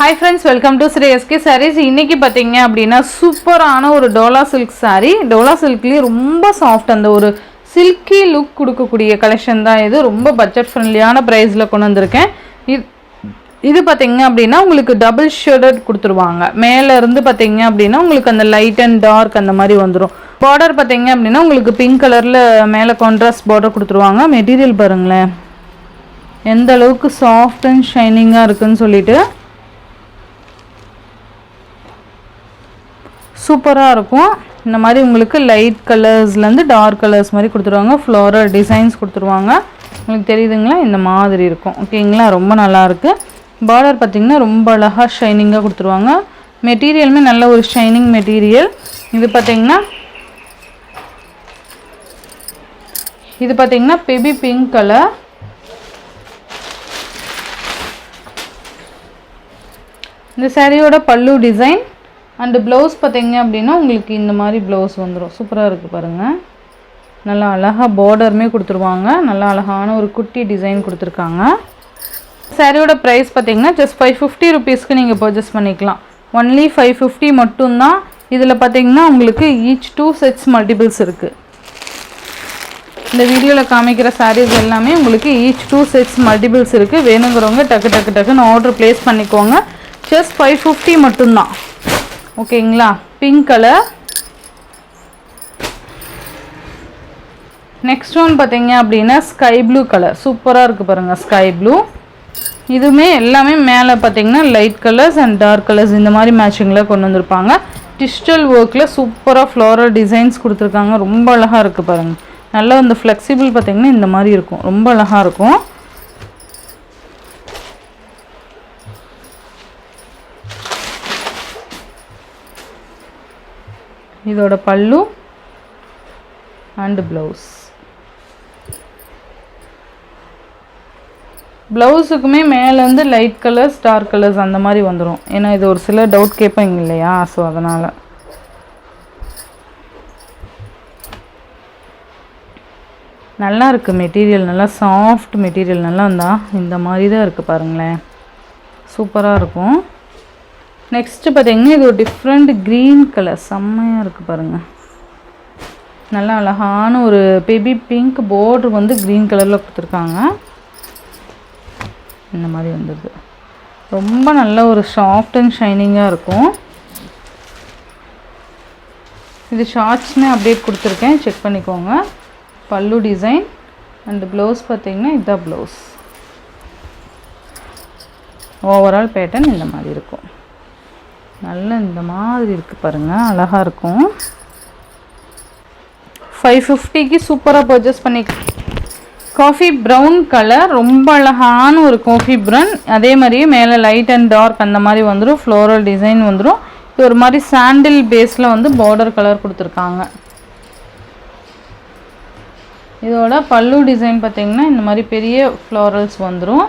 Hi friends, welcome to Sri SK Sarees. இன்னைக்கு பாத்தீங்க அப்படினா சூப்பரான ஒரு டோலா சில்க் saree. டோலா சில்க்லயே ரொம்ப சாஃப்ட் அந்த ஒரு சில்கி லுக் கொடுக்கக்கூடிய கலெக்ஷன் தான் இது. ரொம்ப பட்ஜெட் ஃப்ரெண்ட்லியான பிரைஸ்ல கொண்டு வந்திருக்கேன். இது பாத்தீங்க அப்படினா உங்களுக்கு டபுள் ஷேடட் கொடுத்துருவாங்க. மேல இருந்து பாத்தீங்க அப்படினா உங்களுக்கு அந்த லைட் அண்ட் டார்க் அந்த மாதிரி வந்துரும். பார்டர் பாத்தீங்க அப்படினா உங்களுக்கு பிங்க் கலர்ல மேல கான்ட்ராஸ்ட் பார்டர் கொடுத்துருவாங்க. மெட்டீரியல் பாருங்களேன் எந்த அளவுக்கு சாஃப்ட் அண்ட் ஷைனிங்கா இருக்குன்னு சொல்லிட்டு சூப்பராக இருக்கும். இந்த மாதிரி உங்களுக்கு லைட் கலர்ஸ்லேருந்து டார்க் கலர்ஸ் மாதிரி கொடுத்துருவாங்க. ஃப்ளோரல் டிசைன்ஸ் கொடுத்துருவாங்க. உங்களுக்கு தெரியுதுங்களா, இந்த மாதிரி இருக்கும். ஓகேங்களா, ரொம்ப நல்லாயிருக்கு. பார்டர் பார்த்திங்கன்னா ரொம்ப அழகாக ஷைனிங்காக கொடுத்துருவாங்க. மெட்டீரியலுமே நல்ல ஒரு ஷைனிங் மெட்டீரியல். இது பார்த்திங்கன்னா பேபி பிங்க் கலர். இந்த சாரியோட பல்லு டிசைன் அண்ட் ப்ளவுஸ் பார்த்தீங்க அப்படின்னா உங்களுக்கு இந்த மாதிரி ப்ளவுஸ் வந்துடும். சூப்பராக இருக்குது பாருங்கள். நல்லா அழகாக பார்டருமே கொடுத்துருவாங்க. நல்லா அழகான ஒரு குட்டி டிசைன் கொடுத்துருக்காங்க. சாரியோட ப்ரைஸ் பார்த்தீங்கன்னா ஜஸ்ட் 550 ருபீஸ்க்கு நீங்கள் பர்ச்சேஸ் பண்ணிக்கலாம். ஒன்லி 550 மட்டும்தான். இதில் பார்த்தீங்கன்னா உங்களுக்கு ஈச் 2 செட்ஸ் மல்டிபிள்ஸ் இருக்குது. இந்த வீடியோவில் காமிக்கிற சாரீஸ் எல்லாமே உங்களுக்கு ஈச் 2 செட்ஸ் மல்டிபிள்ஸ் இருக்குது. வேணுங்கிறவங்க டக்குன்னு ஆர்டர் ப்ளேஸ் பண்ணிக்கோங்க. ஜஸ்ட் 550 மட்டும்தான். ஓகேங்களா, பிங்க் கலர். நெக்ஸ்ட் ஒன் பார்த்தீங்க அப்படின்னா ஸ்கை ப்ளூ கலர். சூப்பராக இருக்குது பாருங்கள், ஸ்கை ப்ளூ. இதுவுமே எல்லாமே மேலே பார்த்தீங்கன்னா light colours and dark colours இந்த மாதிரி மேட்சிங்கில் கொண்டு வந்திருப்பாங்க. டிஜிட்டல் ஒர்க்கில் சூப்பராக ஃப்ளோரல் டிசைன்ஸ் கொடுத்துருக்காங்க. ரொம்ப அழகாக இருக்குது பாருங்கள். நல்லா இந்த ஃப்ளெக்சிபிள் பார்த்தீங்கன்னா இந்த மாதிரி இருக்கும். ரொம்ப அழகாக இருக்கும். இதோட பல்லு அண்ட் ப்ளவுஸ். ப்ளவுஸுக்குமே மேலேருந்து லைட் கலர்ஸ் டார்க் கலர்ஸ் அந்த மாதிரி வந்துடும். ஏன்னா இது ஒரு சில டவுட் கேட்பாங்க இல்லையா, ஸோ அதனால். நல்லா இருக்குது மெட்டீரியல். நல்லா சாஃப்ட் மெட்டீரியல். நல்லா இருந்தால் இந்த மாதிரி தான் இருக்குது பாருங்களேன். சூப்பராக இருக்கும். நெக்ஸ்ட்டு பார்த்தீங்கன்னா இது ஒரு டிஃப்ரெண்ட் க்ரீன் கலர். செம்மையாக இருக்குது பாருங்கள். நல்லா அழகான ஒரு பேபி பிங்க் பார்டர் வந்து க்ரீன் கலரில் கொடுத்துருக்காங்க. இந்த மாதிரி வந்துடுது. ரொம்ப நல்ல ஒரு சாஃப்ட் அண்ட் ஷைனிங்காக இருக்கும். இது ஷார்ட்ஸ்னு அப்டேட் கொடுத்துருக்கேன், செக் பண்ணிக்கோங்க. பல்லு டிசைன் அண்ட் ப்ளவுஸ் பார்த்தீங்கன்னா இதுதான் ப்ளவுஸ். ஓவரால் பேட்டர்ன் இந்த மாதிரி இருக்கும். நல்ல இந்த மாதிரி இருக்குது பாருங்கள், அழகாக இருக்கும். 550க்கு சூப்பராக பர்ச்சேஸ் பண்ணி. Coffee brown colour. ரொம்ப அழகான ஒரு காஃபி ப்ரௌன். அதே மாதிரியே மேலே லைட் அண்ட் டார்க் அந்த மாதிரி வந்துடும். ஃப்ளோரல் டிசைன் வந்துடும். இது ஒரு மாதிரி சாண்டில் பேஸில் வந்து பார்டர் கலர் கொடுத்துருக்காங்க. இதோட பல்லு டிசைன் பார்த்திங்கன்னா இந்த மாதிரி பெரிய ஃப்ளோரல்ஸ் வந்துடும்.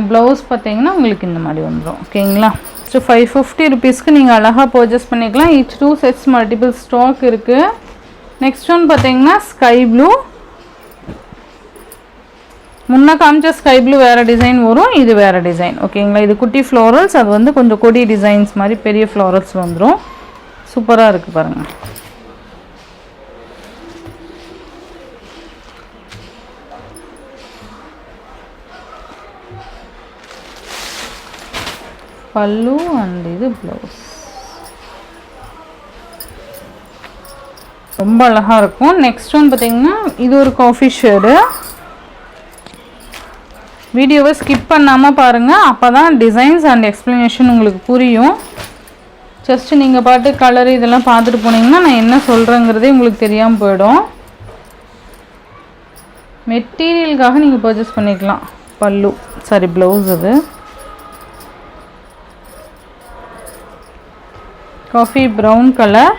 ப்ளவுஸ் பார்த்திங்கன்னா உங்களுக்கு இந்த மாதிரி வந்துடும். ஓகேங்களா, ஸோ 550 ருபீஸ்க்கு நீங்கள் அழகாக பர்ச்சேஸ் பண்ணிக்கலாம். ஈச் 2 செட்ஸ் மல்டிபிள் ஸ்டாக் இருக்குது. நெக்ஸ்ட் ஒன் பார்த்தீங்கன்னா ஸ்கை ப்ளூ. முன்னே காமிச்ச ஸ்கை ப்ளூ வேறு டிசைன் வரும், இது வேறு டிசைன். ஓகேங்களா, இது குட்டி ஃப்ளோரல்ஸ், அது வந்து கொஞ்சம் கொடி டிசைன்ஸ் மாதிரி பெரிய ஃப்ளோரல்ஸ் வந்துடும். சூப்பராக இருக்குது பாருங்கள். பல்லு அண்ட் இது ப்ளவுஸ். ரொம்ப அழகாக இருக்கும். நெக்ஸ்ட் ஒன் பார்த்திங்கன்னா இது ஒரு காஃபி ஷேடு. வீடியோவை ஸ்கிப் பண்ணாமல் பாருங்கள், அப்போ தான் டிசைன்ஸ் அண்ட் எக்ஸ்ப்ளனேஷன் உங்களுக்கு புரியும். ஜஸ்ட்டு நீங்கள் பாட்டு கலர் இதெல்லாம் பார்த்துட்டு போனீங்கன்னா நான் என்ன சொல்கிறேங்கிறதே உங்களுக்கு தெரியாமல் போயிடும். மெட்டீரியலுக்காக நீங்கள் பர்ச்சேஸ் பண்ணிக்கலாம். பல்லு ப்ளவுஸ். அது coffee brown colour.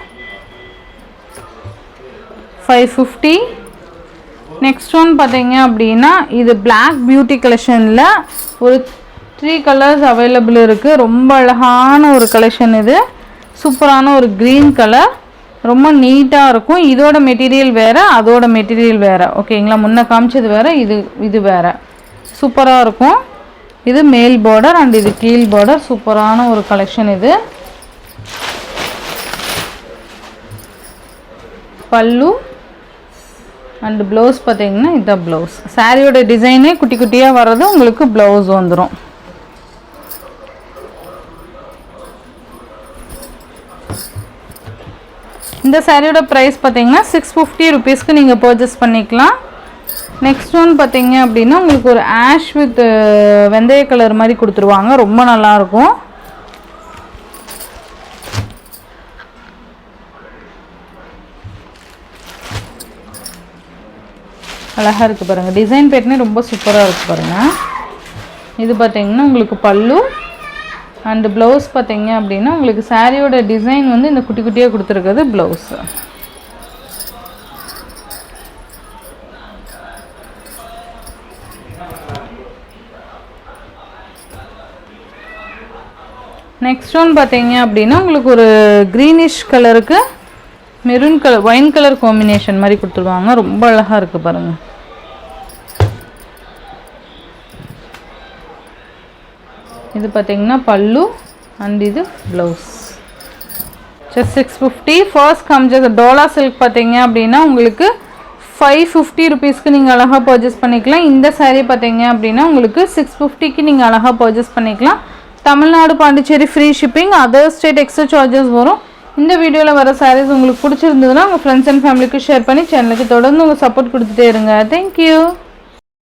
550. Next one பார்த்தீங்க அப்படின்னா இது பிளாக் பியூட்டி கலெக்ஷனில் ஒரு 3 கலர்ஸ் அவைலபிள் இருக்குது. ரொம்ப அழகான ஒரு கலெக்ஷன் இது. சூப்பரான ஒரு க்ரீன் கலர். ரொம்ப நீட்டாக இருக்கும். இதோட மெட்டீரியல் வேறு, அதோட மெட்டீரியல் வேறு. ஓகேங்களா, முன்னே காமிச்சது வேறு, இது வேறு. சூப்பராக இருக்கும். இது மேல் பார்டர் அண்ட் இது கீழ் பார்டர். சூப்பரான ஒரு கலெக்ஷன் இது. பல்லு அண்ட் ப்ளவுஸ் பார்த்தீங்கன்னா இதுதான் ப்ளவுஸ். சாரியோட டிசைனே குட்டி குட்டியாக வர்றது உங்களுக்கு ப்ளவுஸ் வந்துடும். இந்த சாரியோட ப்ரைஸ் பார்த்தீங்கன்னா 650 ருபீஸ்க்கு நீங்கள் பர்ச்சேஸ் பண்ணிக்கலாம். நெக்ஸ்ட் ஒன் பார்த்தீங்க அப்படின்னா உங்களுக்கு ஒரு ஆஷ் வித் வெந்தய கலர் மாதிரி கொடுத்துருவாங்க. ரொம்ப நல்லாயிருக்கும். அழகாக இருக்குது பாருங்கள். டிசைன் பேட்டர்னே ரொம்ப சூப்பராக இருக்குது பாருங்கள். இது பார்த்தீங்கன்னா உங்களுக்கு பல்லு அண்டு ப்ளவுஸ் பார்த்தீங்க அப்படின்னா உங்களுக்கு சாரியோட டிசைன் வந்து இந்த குட்டி குட்டியாக கொடுத்துருக்குறது ப்ளவுஸு. நெக்ஸ்ட் ஒன் பார்த்தீங்க அப்படின்னா உங்களுக்கு ஒரு க்ரீனிஷ் கலருக்கு maroon colour wine colour combination மாதிரி கொடுத்துருவாங்க. ரொம்ப அழகாக இருக்குது பாருங்கள். இது பார்த்தீங்கன்னா பல்லு அண்ட் இது ப்ளவுஸ். ஜஸ்ட் 650. ஃபர்ஸ்ட் காமிச்சது டோலா சில்க் பார்த்தீங்க அப்படின்னா உங்களுக்கு 550 ருபீஸ்க்கு நீங்கள் அழகாக பர்ச்சேஸ் பண்ணிக்கலாம். இந்த சாரீ பார்த்தீங்க அப்படின்னா உங்களுக்கு 650க்கு நீங்கள் அழகாக பர்ச்சேஸ் பண்ணிக்கலாம். Tamil Nadu Pondicherry free shipping. Other state extra charges வரும். இந்த வீடியோவில் வர சாரீஸ் உங்களுக்கு பிடிச்சிருந்ததுன்னா உங்கள் ஃப்ரெண்ட்ஸ் அண்ட் ஃபேமிலிக்கு ஷேர் பண்ணி சேனலுக்கு தொடர்ந்து உங்கள் சப்போர்ட் கொடுத்துட்டே இருங்க. தேங்க்யூ.